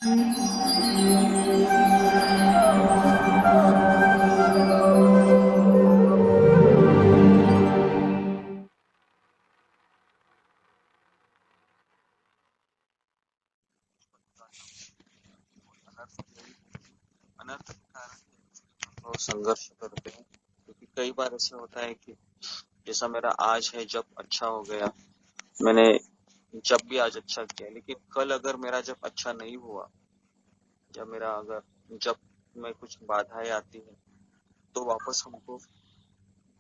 अनर्थ के कारण हम लोग संघर्ष करते हैं, क्योंकि कई बार ऐसा होता है कि जैसा मेरा आज है, जब अच्छा हो गया, मैंने जब भी आज अच्छा किया, लेकिन कल अगर मेरा जब अच्छा नहीं हुआ, या मेरा अगर जब में कुछ बाधाएं आती है, तो वापस हमको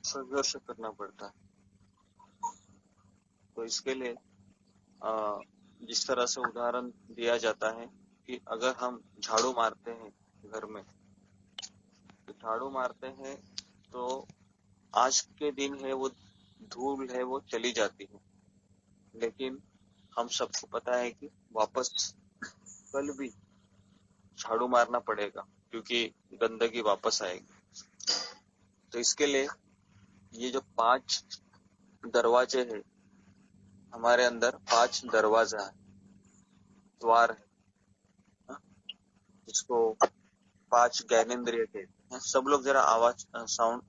संघर्ष करना पड़ता है। तो इसके लिए जिस तरह से उदाहरण दिया जाता है कि अगर हम झाड़ू मारते हैं घर में, तो झाड़ू मारते हैं तो आज के दिन है वो धूल है वो चली जाती है, लेकिन हम सबको पता है कि वापस कल भी झाड़ू मारना पड़ेगा, क्योंकि गंदगी वापस आएगी। तो इसके लिए ये जो 5 दरवाजे हैं, हमारे अंदर 5 दरवाजा है, द्वार है, हाँ? जिसको 5 ज्ञानेंद्रिय कहते हैं। सब लोग जरा आवाज साउंड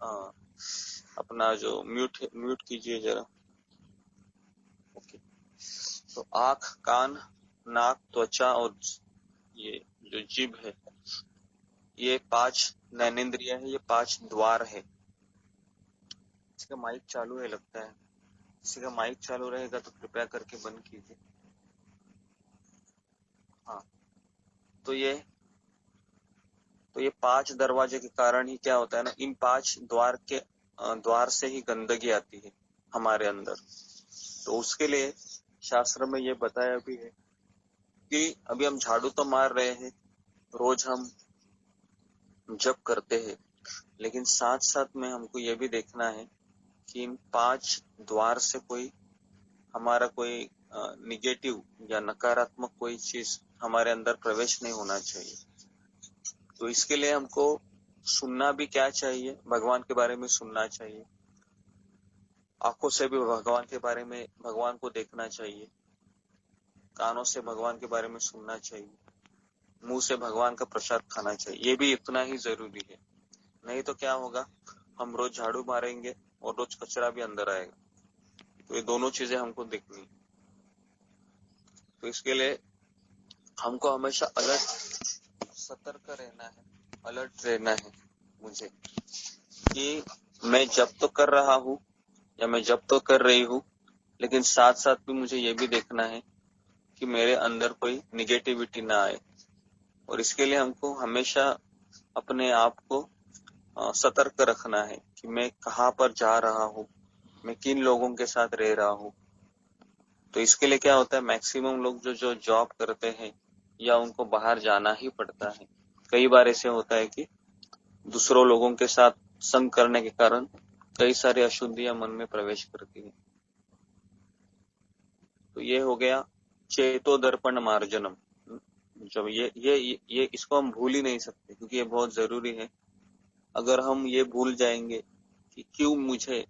अपना जो म्यूट कीजिए जरा। ओके। तो आंख, कान, नाक, त्वचा और ये जो जीभ है, ये 5 ज्ञानेंद्रिय है, ये 5 द्वार है। इसका माइक चालू है लगता है, किसी का माइक चालू रहेगा तो कृपया करके बंद कीजिए। हाँ। तो ये 5 दरवाजे के कारण ही क्या होता है ना, इन 5 द्वार से ही गंदगी आती है हमारे अंदर। तो उसके लिए शास्त्र में ये बताया भी है कि अभी हम झाड़ू तो मार रहे हैं, रोज हम जप करते हैं, लेकिन साथ साथ में हमको ये भी देखना है कि इन 5 द्वार से कोई हमारा कोई निगेटिव या नकारात्मक कोई चीज हमारे अंदर प्रवेश नहीं होना चाहिए। तो इसके लिए हमको सुनना भी क्या चाहिए, भगवान के बारे में सुनना चाहिए, आंखों से भी भगवान के बारे में, भगवान को देखना चाहिए, कानों से भगवान के बारे में सुनना चाहिए, मुंह से भगवान का प्रसाद खाना चाहिए। ये भी इतना ही जरूरी है। नहीं तो क्या होगा, हम रोज झाड़ू मारेंगे और रोज कचरा भी अंदर आएगा। तो ये दोनों चीजें हमको देखनी। तो इसके लिए हमको हमेशा अलर्ट, सतर्क रहना है, अलर्ट रहना है मुझे, कि मैं जब तो कर रहा हूँ या मैं जब तो कर रही हूँ, लेकिन साथ साथ भी मुझे ये भी देखना है कि मेरे अंदर कोई निगेटिविटी ना आए। और इसके लिए हमको हमेशा अपने आप को सतर्क रखना है कि मैं कहाँ पर जा रहा हूँ, मैं किन लोगों के साथ रह रहा हूँ। तो इसके लिए क्या होता है, मैक्सिमम लोग जो जॉब करते हैं या उनको बाहर जाना ही पड़ता है, कई बार ऐसे होता है कि दूसरों लोगों के साथ संग करने के कारण कई सारी अशुद्धियां मन में प्रवेश करती है। तो ये हो गया चेतो दर्पण मार्जनम। जब ये इसको हम भूल ही नहीं सकते, क्योंकि ये बहुत जरूरी है। अगर हम ये भूल जाएंगे कि क्यों मुझे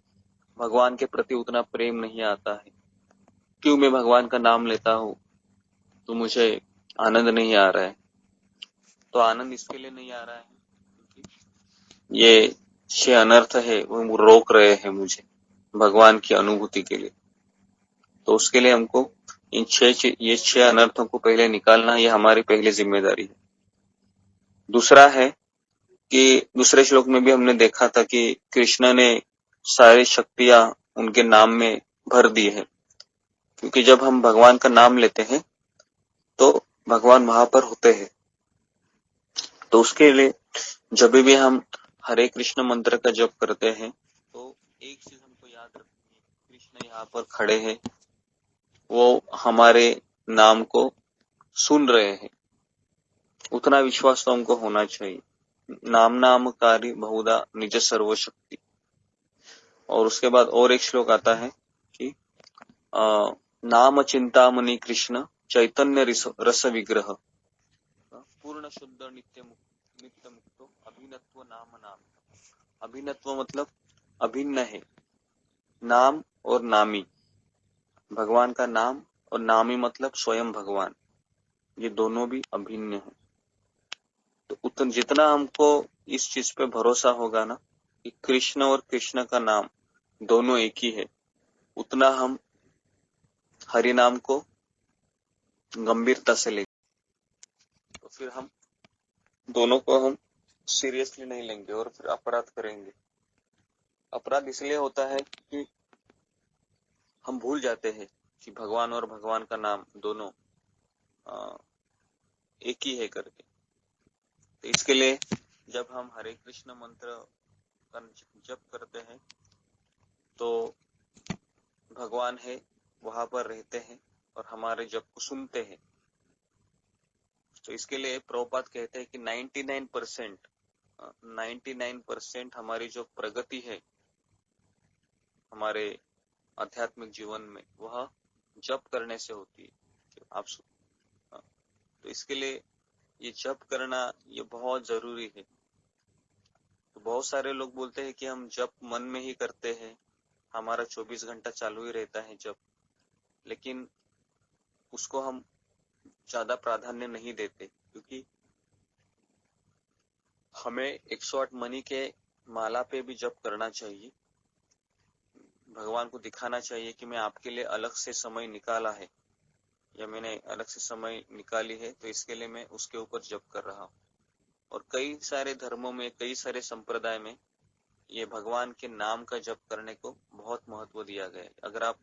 भगवान के प्रति उतना प्रेम नहीं आता है, क्यों मैं भगवान का नाम लेता हूँ तो मुझे आनंद नहीं आ रहा है, तो आनंद इसके लिए नहीं आ रहा है क्योंकि ये 6 अनर्थ है वो रोक रहे हैं मुझे भगवान की अनुभूति के लिए। तो उसके लिए हमको ये 6 अनर्थों को पहले निकालना, ये हमारी पहली जिम्मेदारी है। दूसरा है कि दूसरे श्लोक में भी हमने देखा था कि कृष्ण ने सारी शक्तियां उनके नाम में भर दी है, क्योंकि जब हम भगवान का नाम लेते हैं तो भगवान वहां पर होते हैं। तो उसके लिए जब भी हम हरे कृष्ण मंत्र का जप करते हैं तो एक चीज हमको याद रखनी है, कृष्ण यहाँ पर खड़े हैं, वो हमारे नाम को सुन रहे हैं। उतना विश्वास तो हमको होना चाहिए। नामकारी बहुधा निज सर्वशक्ति। और उसके बाद और एक श्लोक आता है कि नाम चिंतामणि कृष्ण चैतन्य रस विग्रह पूर्ण शुद्ध नित्य मुक्तो अभिनत्व नाम नाम। अभिनत्व मतलब अभिन्न है, नाम और नामी, भगवान का नाम, और नामी मतलब स्वयं भगवान। ये दोनों भी अभिन्न है। तो जितना हमको इस चीज पे भरोसा होगा ना कि कृष्ण और कृष्ण का नाम दोनों एक ही है, उतना हम हरि नाम को गंभीरता से लेंगे। तो फिर हम दोनों को हम सीरियसली नहीं लेंगे और फिर अपराध करेंगे। अपराध इसलिए होता है कि हम भूल जाते हैं कि भगवान और भगवान का नाम दोनों एक ही है करके। तो इसके लिए जब हम हरे कृष्ण मंत्र का जप करते हैं तो भगवान है वहां पर रहते हैं और हमारे जप को सुनते हैं। तो इसके लिए प्रभुपाद कहते हैं कि 99% हमारी जो प्रगति है हमारे आध्यात्मिक जीवन में वह जप करने से होती है। आप तो इसके लिए ये जप करना ये बहुत जरूरी है। तो बहुत सारे लोग बोलते हैं कि हम जप मन में ही करते हैं, हमारा 24 घंटा चालू ही रहता है जप, लेकिन उसको हम ज्यादा प्राधान्य नहीं देते क्योंकि हमें 108 मणि के माला पे भी जप करना चाहिए। भगवान को दिखाना चाहिए कि मैं आपके लिए अलग से समय निकाला है या मैंने अलग से समय निकाली है, तो इसके लिए मैं उसके ऊपर जप कर रहा हूँ। और कई सारे धर्मों में, कई सारे संप्रदाय में ये भगवान के नाम का जप करने को बहुत महत्व दिया गया है। अगर आप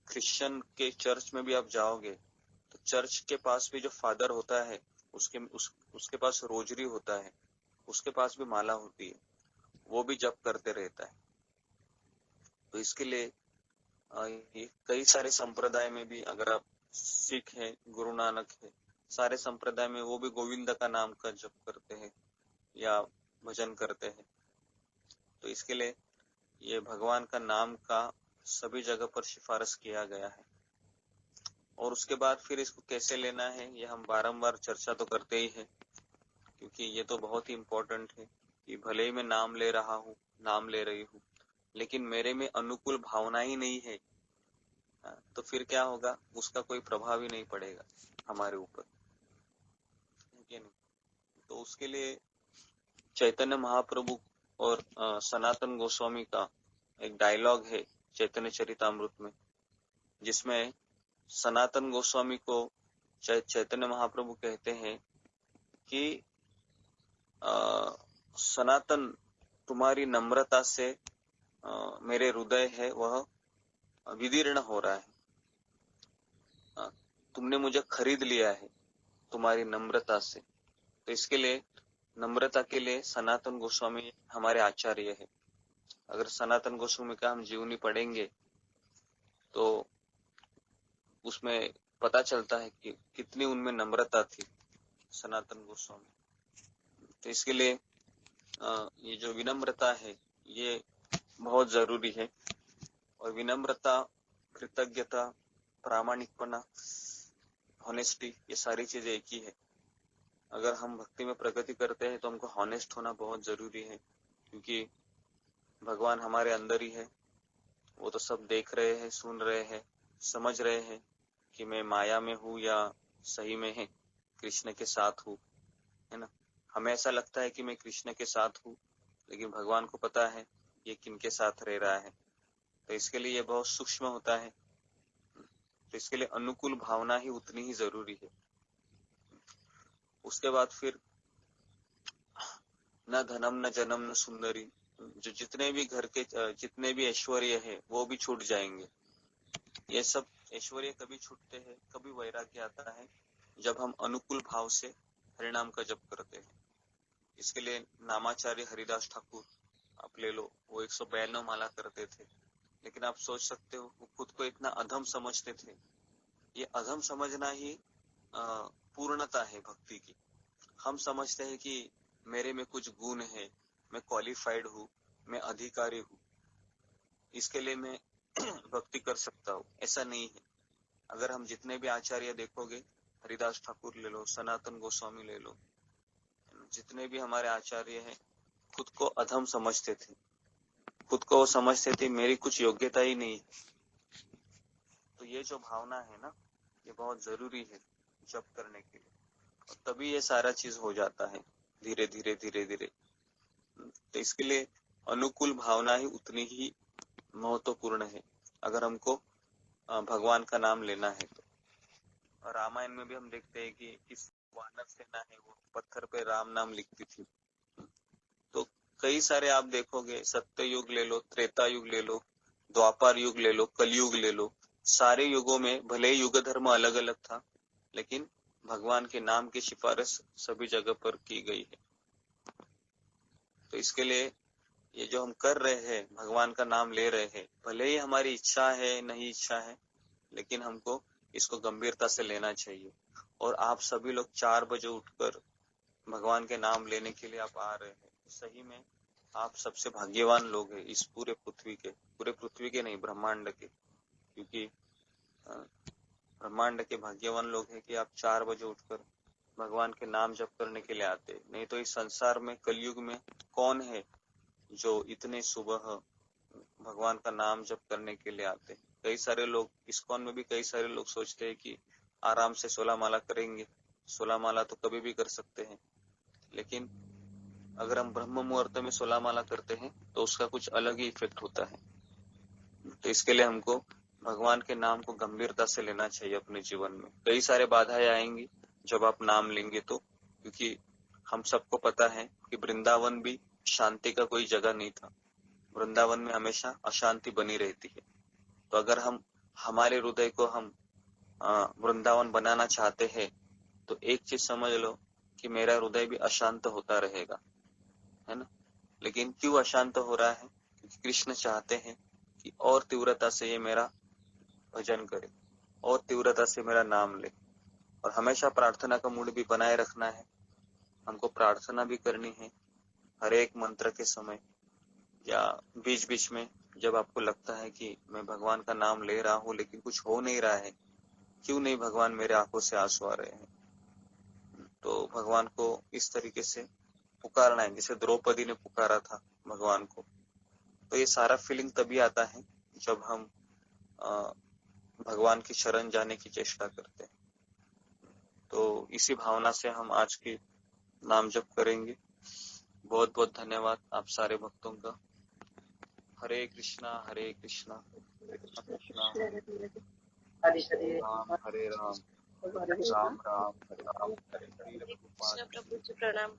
क्रिश्चियन के चर्च में भी आप जाओगे तो चर्च के पास भी जो फादर होता है उसके पास रोजरी होता है, उसके पास भी माला होती है, वो भी जप करते रहता है। तो इसके लिए ये कई सारे संप्रदाय में भी, अगर आप सिख है, गुरु नानक है, सारे संप्रदाय में वो भी गोविंद का नाम का जप करते हैं या भजन करते हैं। तो इसके लिए ये भगवान का नाम का सभी जगह पर सिफारिश किया गया है। और उसके बाद फिर इसको कैसे लेना है ये हम बारंबार चर्चा तो करते ही हैं, क्योंकि ये तो बहुत ही इम्पोर्टेंट है कि भले ही मैं नाम ले रहा हूँ, नाम ले रही हूँ, लेकिन मेरे में अनुकूल भावना ही नहीं है, तो फिर क्या होगा, उसका कोई प्रभाव ही नहीं पड़ेगा हमारे ऊपर, है नहीं। तो उसके लिए चैतन्य महाप्रभु और सनातन गोस्वामी का एक डायलॉग है चैतन्य चरितामृत में, जिसमें सनातन गोस्वामी को चैतन्य महाप्रभु कहते हैं कि सनातन तुम्हारी नम्रता से मेरे हृदय है वह विदीर्ण हो रहा है, तुमने मुझे खरीद लिया है तुम्हारी नम्रता से। तो इसके लिए नम्रता के लिए सनातन गोस्वामी हमारे आचार्य है। अगर सनातन गोस्वामी का हम जीवनी पढ़ेंगे तो उसमें पता चलता है कि कितनी उनमें नम्रता थी सनातन गोस्वामी। तो इसके लिए ये जो विनम्रता है ये बहुत जरूरी है। और विनम्रता, कृतज्ञता, प्रामाणिकपना, हॉनेस्टी, ये सारी चीजें एक ही है। अगर हम भक्ति में प्रगति करते हैं तो हमको हॉनेस्ट होना बहुत जरूरी है, क्योंकि भगवान हमारे अंदर ही है, वो तो सब देख रहे हैं, सुन रहे हैं, समझ रहे हैं कि मैं माया में हूँ या सही में है कृष्ण के साथ हूँ, है ना। हमें ऐसा लगता है कि मैं कृष्ण के साथ हूँ, लेकिन भगवान को पता है ये किनके साथ रह रहा है। तो इसके लिए ये बहुत सूक्ष्म होता है। तो इसके लिए अनुकूल भावना ही उतनी ही जरूरी है। उसके बाद फिर न धनम न जन्म न सुंदरी, जो जितने भी घर के जितने भी ऐश्वर्य है वो भी छूट जाएंगे। ये सब ऐश्वर्य कभी छूटते हैं, कभी वैराग्य आता है जब हम अनुकूल भाव से हरिनाम का जप करते हैं। इसके लिए नामाचार्य हरिदास ठाकुर आप ले लो, वो 192 माला करते थे, लेकिन आप सोच सकते हो वो खुद को इतना अधम समझते थे। ये अधम समझना ही पूर्णता है भक्ति की। हम समझते हैं कि मेरे में कुछ गुण है, मैं क्वालिफाइड हूँ, मैं अधिकारी हूँ, इसके लिए मैं भक्ति कर सकता हूँ। ऐसा नहीं है। अगर हम जितने भी आचार्य देखोगे, हरिदास ठाकुर ले लो, सनातन गोस्वामी ले लो, जितने भी हमारे आचार्य हैं, खुद को अधम समझते थे, खुद को वो समझते थे मेरी कुछ योग्यता ही नहीं है। तो ये जो भावना है ना, ये बहुत जरूरी है। जप करने के लिए, और तभी ये सारा चीज हो जाता है धीरे धीरे धीरे धीरे। तो इसके लिए अनुकूल भावना ही उतनी ही महत्वपूर्ण है अगर हमको भगवान का नाम लेना है तो। और रामायण में भी हम देखते हैं कि किस वानर सेना है वो पत्थर पे राम नाम लिखती थी। तो कई सारे आप देखोगे, सत्य युग ले लो, त्रेता युग ले लो, द्वापर युग ले लो, कलयुग ले लो, सारे युगों में भले ही युग धर्म अलग अलग था, लेकिन भगवान के नाम की सिफारिश सभी जगह पर की गई है। तो इसके लिए ये जो हम कर रहे हैं, भगवान का नाम ले रहे हैं, भले ही हमारी इच्छा है नहीं इच्छा है, लेकिन हमको इसको गंभीरता से लेना चाहिए। और आप सभी लोग 4 बजे उठकर भगवान के नाम लेने के लिए आप आ रहे हैं, सही में आप सबसे भाग्यवान लोग हैं इस पूरे पृथ्वी के नहीं, ब्रह्मांड के, क्योंकि ब्रह्मांड के भाग्यवान लोग हैं कि आप 4 बजे उठकर भगवान के नाम जप करने के लिए आते। नहीं तो इस संसार में कलयुग में कौन है जो इतने सुबह भगवान का नाम जप करने के लिए आते। कई सारे लोग इस्कॉन में भी कई सारे लोग सोचते हैं कि आराम से 16 माला करेंगे, 16 माला तो कभी भी कर सकते हैं, लेकिन अगर हम ब्रह्म मुहूर्त में 16 माला करते हैं तो उसका कुछ अलग ही इफेक्ट होता है। तो इसके लिए हमको भगवान के नाम को गंभीरता से लेना चाहिए अपने जीवन में। कई सारे बाधाएं आएंगी जब आप नाम लेंगे तो, क्योंकि हम सबको पता है कि वृंदावन भी शांति का कोई जगह नहीं था, वृंदावन में हमेशा अशांति बनी रहती है। तो अगर हम हमारे हृदय को हम वृंदावन बनाना चाहते हैं तो एक चीज समझ लो कि मेरा हृदय भी अशांत होता रहेगा, है ना। लेकिन क्यों अशांत हो रहा है? क्योंकि कृष्ण चाहते हैं कि और तीव्रता से ये मेरा भजन करे, और तीव्रता से मेरा नाम ले। और हमेशा प्रार्थना का मूड भी बनाए रखना है, हमको प्रार्थना भी करनी है हर एक मंत्र के समय, या बीच बीच में जब आपको लगता है कि मैं भगवान का नाम ले रहा हूँ लेकिन कुछ हो नहीं रहा है, क्यों नहीं भगवान मेरे आंखों से आंसू आ रहे हैं, तो भगवान को इस तरीके से पुकारना है जैसे द्रौपदी ने पुकारा था भगवान को। तो ये सारा फीलिंग तभी आता है जब हम भगवान की शरण जाने की चेष्टा करते हैं। तो इसी भावना से हम आज की नाम जप करेंगे। बहुत बहुत धन्यवाद आप सारे भक्तों का। हरे कृष्णा कृष्णा कृष्णा हरे राम हरे राम, हरे राम राम हरे राम, हरे हरे हरे प्रभुपाद। कृष्ण प्रभु जी, प्रणाम।